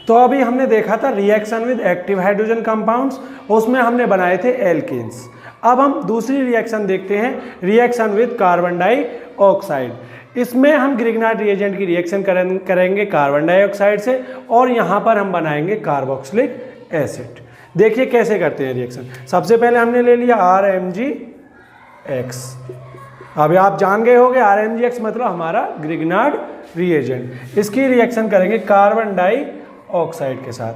तो अभी हमने देखा था reaction with active hydrogen compounds, उसमें हमने बनाए थे एल्केन्स। अब हम दूसरी रिएक्शन देखते हैं, रिएक्शन विद कार्बन डाइऑक्साइड। इसमें हम ग्रिग्नार्ड रिएजेंट की रिएक्शन करेंगे कार्बन डाइऑक्साइड से और यहाँ पर हम बनाएंगे कार्बोक्सिलिक एसिड। देखिए कैसे करते हैं रिएक्शन। सबसे पहले हमने ले लिया RMgX। अभी आप जान गए होंगे RMgX मतलब हमारा ग्रिग्नार्ड रिएजेंट। इसकी रिएक्शन करेंगे कार्बन डाइऑक्साइड के साथ।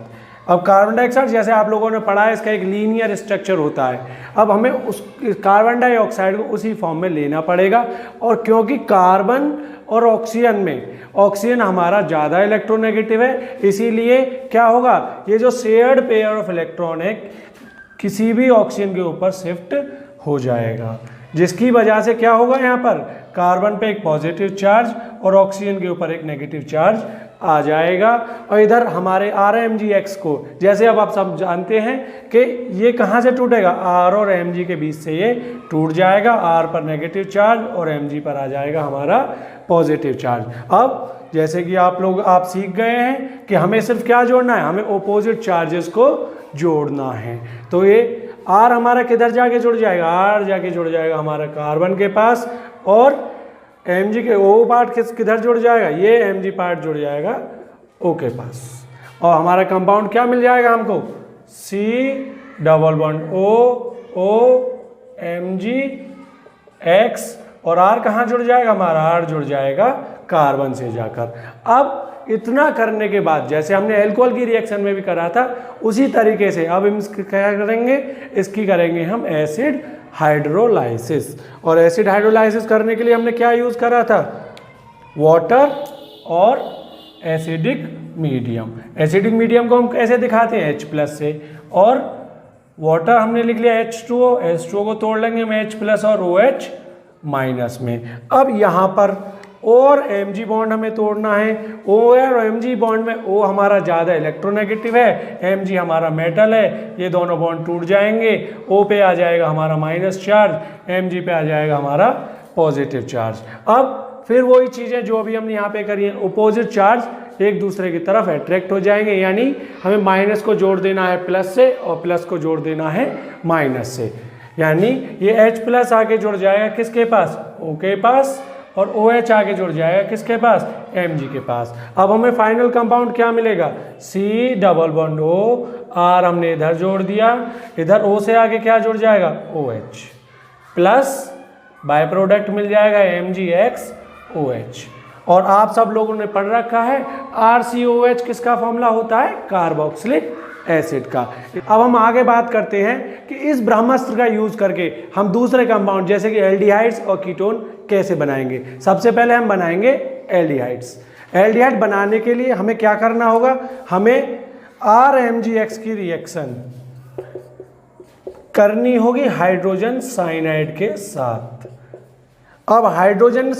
अब कार्बन डाइऑक्साइड जैसे आप लोगों ने पढ़ा है, इसका एक लीनियर स्ट्रक्चर होता है। अब हमें उस कार्बन डाइऑक्साइड को उसी फॉर्म में लेना पड़ेगा, और क्योंकि कार्बन और ऑक्सीजन में ऑक्सीजन हमारा ज़्यादा इलेक्ट्रोनेगेटिव है, इसीलिए क्या होगा, ये जो शेयर्ड पेयर ऑफ इलेक्ट्रॉन है किसी भी ऑक्सीजन के ऊपर शिफ्ट हो जाएगा, जिसकी वजह से क्या होगा, यहाँ पर कार्बन पे एक पॉजिटिव चार्ज और ऑक्सीजन के ऊपर एक नेगेटिव चार्ज आ जाएगा। और इधर हमारे RMgX को, जैसे अब आप सब जानते हैं कि ये कहाँ से टूटेगा, R और Mg के बीच से ये टूट जाएगा। R पर नेगेटिव चार्ज और Mg पर आ जाएगा हमारा पॉजिटिव चार्ज। अब जैसे कि आप सीख गए हैं कि हमें सिर्फ क्या जोड़ना है, हमें ओपोजिट चार्जेस को जोड़ना है। तो ये R हमारा किधर जाके जुड़ जाएगा, R जाके जुड़ जाएगा हमारा कार्बन के पास, और Mg के O पार्ट किधर जुड़ जाएगा, ये Mg पार्ट जुड़ जाएगा O के पास, और हमारा कंपाउंड क्या मिल जाएगा हमको, C double bond O MgX, और R कहाँ जुड़ जाएगा, हमारा R जुड़ जाएगा कार्बन से जाकर। अब इतना करने के बाद जैसे हमने एल्कोहल की रिएक्शन में भी करा था, उसी तरीके से अब हम क्या करेंगे, इसकी करेंगे हम एसिड हाइड्रोलाइसिस। और एसिड हाइड्रोलाइसिस करने के लिए हमने क्या यूज़ करा था, वाटर और एसिडिक मीडियम। एसिडिक मीडियम को हम कैसे दिखाते हैं, H+ से, और वाटर हमने लिख लिया H2O, H2O को तोड़ लेंगे हम H+ और OH- में। अब यहाँ पर और Mg बॉन्ड हमें तोड़ना है। O और Mg बॉन्ड में O हमारा ज़्यादा इलेक्ट्रोनेगेटिव है, Mg हमारा मेटल है, ये दोनों बॉन्ड टूट जाएंगे। O पे आ जाएगा हमारा माइनस चार्ज, Mg पे आ जाएगा हमारा पॉजिटिव चार्ज। अब फिर वही चीज़ें जो अभी हमने यहाँ पे करी हैं, अपोजिट चार्ज एक दूसरे की तरफ अट्रैक्ट हो जाएंगे, यानी हमें माइनस को जोड़ देना है प्लस से और प्लस को जोड़ देना है माइनस से, यानी ये H+ आके जुड़ जाएगा किसके पास, O के पास, और OH आगे जुड़ जाएगा किसके पास, Mg के पास। अब हमें फाइनल कंपाउंड क्या मिलेगा, C double bond O, R हमने इधर जोड़ दिया, इधर O से आगे क्या जुड़ जाएगा, OH प्लस बाय प्रोडक्ट मिल जाएगा MgX OH। और आप सब लोगों ने पढ़ रखा है RCOH किसका फॉर्मूला होता है, कार्बोक्सिलिक एसिड का। अब हम आगे बात करते हैं कि इस ब्रह्मास्त्र का यूज करके हम दूसरे कंपाउंड जैसे कि एल्डिहाइड्स और कीटोन कैसे बनाएंगे। सबसे पहले हम बनाएंगे एल्डिहाइड्स। एल्डिहाइड बनाने के लिए हमें क्या करना होगा, हमें RMgX की रिएक्शन करनी होगी हाइड्रोजन साइनाइड के साथ। अब हाइड्रोजन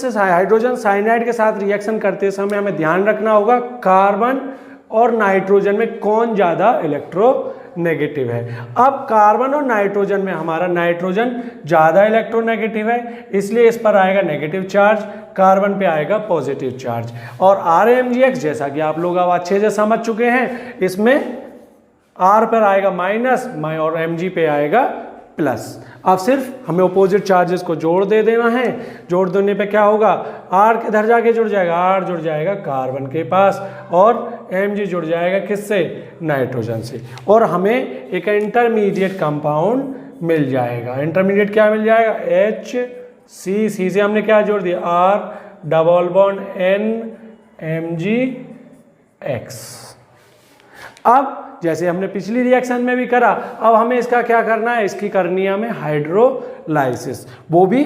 साइनाइड के साथ रिएक्शन करते समय हमें ध्यान रखना होगा कार्बन और नाइट्रोजन में कौन ज़्यादा इलेक्ट्रोनेगेटिव है। अब कार्बन और नाइट्रोजन में हमारा नाइट्रोजन ज़्यादा इलेक्ट्रोनेगेटिव है, इसलिए इस पर आएगा नेगेटिव चार्ज, कार्बन पे आएगा पॉजिटिव चार्ज। और RMgX जैसा कि आप लोग अब अच्छे से समझ चुके हैं, इसमें R पर आएगा माइनस और Mg पे आएगा प्लस। अब सिर्फ हमें अपोजिट चार्जेस को जोड़ दे देना है। जोड़ देने पे क्या होगा, R किधर जाके जुड़ जाएगा, R जुड़ जाएगा कार्बन के पास और Mg जुड़ जाएगा किससे, नाइट्रोजन से, और हमें एक इंटरमीडिएट कंपाउंड मिल जाएगा। इंटरमीडिएट क्या मिल जाएगा, HC, C से हमने क्या जोड़ दिया, R double bond N MgX। अब जैसे हमने पिछली रिएक्शन में भी करा, अब हमें इसका क्या करना है, इसकी करनी है हमें हाइड्रोलाइसिस, वो भी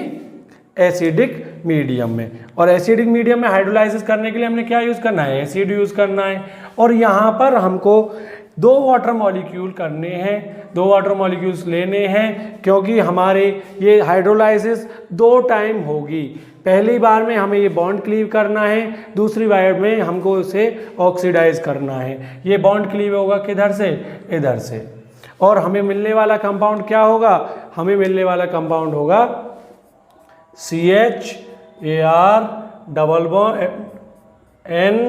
एसिडिक मीडियम में। और एसिडिक मीडियम में हाइड्रोलाइसिस करने के लिए हमने क्या यूज़ करना है, एसिड यूज़ करना है। और यहाँ पर हमको 2 वाटर मॉलिक्यूल करने हैं, 2 वाटर मॉलिक्यूल्स लेने हैं, क्योंकि हमारे ये हाइड्रोलाइसिस 2 टाइम होगी। पहली बार में हमें ये बॉन्ड क्लीव करना है, दूसरी बार में हमको इसे ऑक्सीडाइज करना है। ये बॉन्ड क्लीव होगा किधर से, इधर से, और हमें मिलने वाला कंपाउंड क्या होगा, हमें मिलने वाला कंपाउंड होगा CH AR double bond N,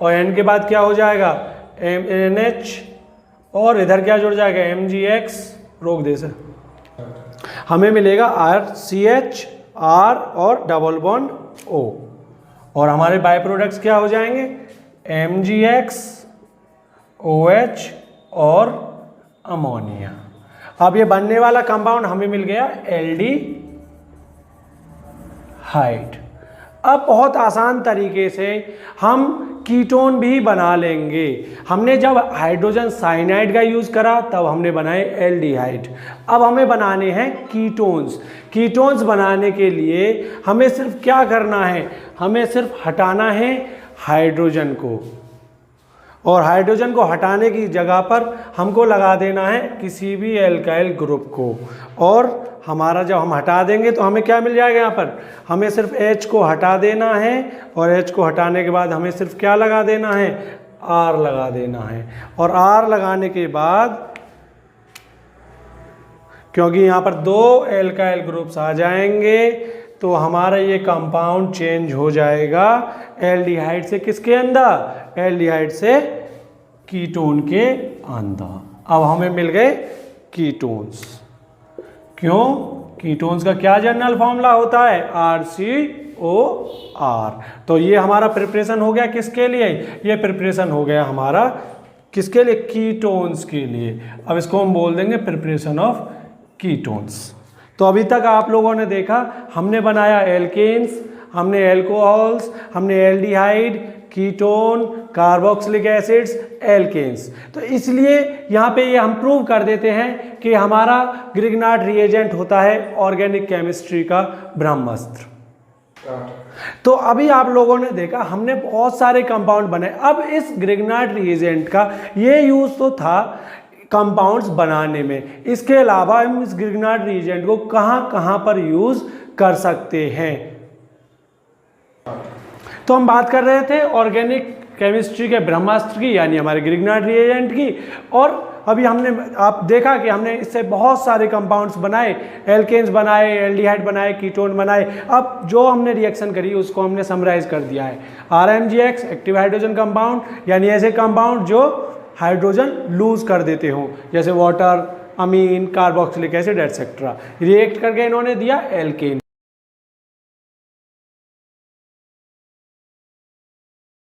और N के बाद क्या हो जाएगा NH और इधर क्या जुड़ जाएगा MgX, रोक दे सर, हमें मिलेगा RCH R और डबल बॉन्ड O, और हमारे बाय प्रोडक्ट्स क्या हो जाएंगे MgX OH और अमोनिया। अब ये बनने वाला कंपाउंड हमें मिल गया एल्डिहाइड। अब बहुत आसान तरीके से हम कीटोन भी बना लेंगे। हमने जब हाइड्रोजन साइनाइड का यूज़ करा तब हमने बनाए एल्डिहाइड। अब हमें बनाने हैं कीटोन्स। कीटोन्स बनाने के लिए हमें सिर्फ क्या करना है, हमें सिर्फ हटाना है हाइड्रोजन को, और हाइड्रोजन को हटाने की जगह पर हमको लगा देना है किसी भी एल्काइल ग्रुप को, और हमारा जब हम हटा देंगे तो हमें क्या मिल जाएगा, यहाँ पर हमें सिर्फ H को हटा देना है, और H को हटाने के बाद हमें सिर्फ क्या लगा देना है, R लगा देना है। और R लगाने के बाद क्योंकि यहाँ पर 2 एल्काइल ग्रुप्स आ जाएंगे तो हमारा ये कंपाउंड चेंज हो जाएगा एल्डिहाइड से किसके अंदर, एल्डिहाइड से कीटोन के अंदर। अब हमें मिल गए कीटोन्स। क्यों, कीटोन्स का क्या जनरल फॉर्मूला होता है RCOR। तो ये हमारा प्रिपरेशन हो गया किसके लिए, ये प्रिपरेशन हो गया हमारा किसके लिए, कीटोन्स के लिए। अब इसको हम बोल देंगे प्रिपरेशन ऑफ कीटोन्स। तो अभी तक आप लोगों ने देखा हमने बनाया एल्केन्स, हमने एल्कोहल्स, हमने aldehyde, ketone, carboxylic acids, alkenes. तो इसलिए यहाँ पे ये हम प्रूव कर देते हैं कि हमारा ग्रिग्नार्ड रिएजेंट होता है ऑर्गेनिक केमिस्ट्री का ब्रह्मास्त्र। तो अभी आप लोगों ने देखा हमने बहुत सारे कंपाउंड बनाए। अब इस ग्रिग्नार्ड रिएजेंट का ये यूज तो था कंपाउंड्स बनाने में, इसके अलावा हम इस ग्रिग्नार्ड रिएजेंट को कहाँ कहाँ पर यूज कर सकते हैं। तो हम बात कर रहे थे ऑर्गेनिक केमिस्ट्री के ब्रह्मास्त्र की, यानी हमारे ग्रिग्नार्ड रिएजेंट की, और अभी हमने आप देखा कि हमने इससे बहुत सारे कंपाउंड्स बनाए, एल्केन्स बनाए, एल्डिहाइड बनाए, कीटोन बनाए। अब जो हमने रिएक्शन करी उसको हमने समराइज कर दिया है। RMgX एक्टिव हाइड्रोजन कंपाउंड, यानी ऐसे कंपाउंड जो हाइड्रोजन लूज कर देते हो, जैसे वाटर, अमीन, कार्बोक्सिलिक एसिड एटसेट्रा, रिएक्ट करके इन्होंने दिया एल्केन।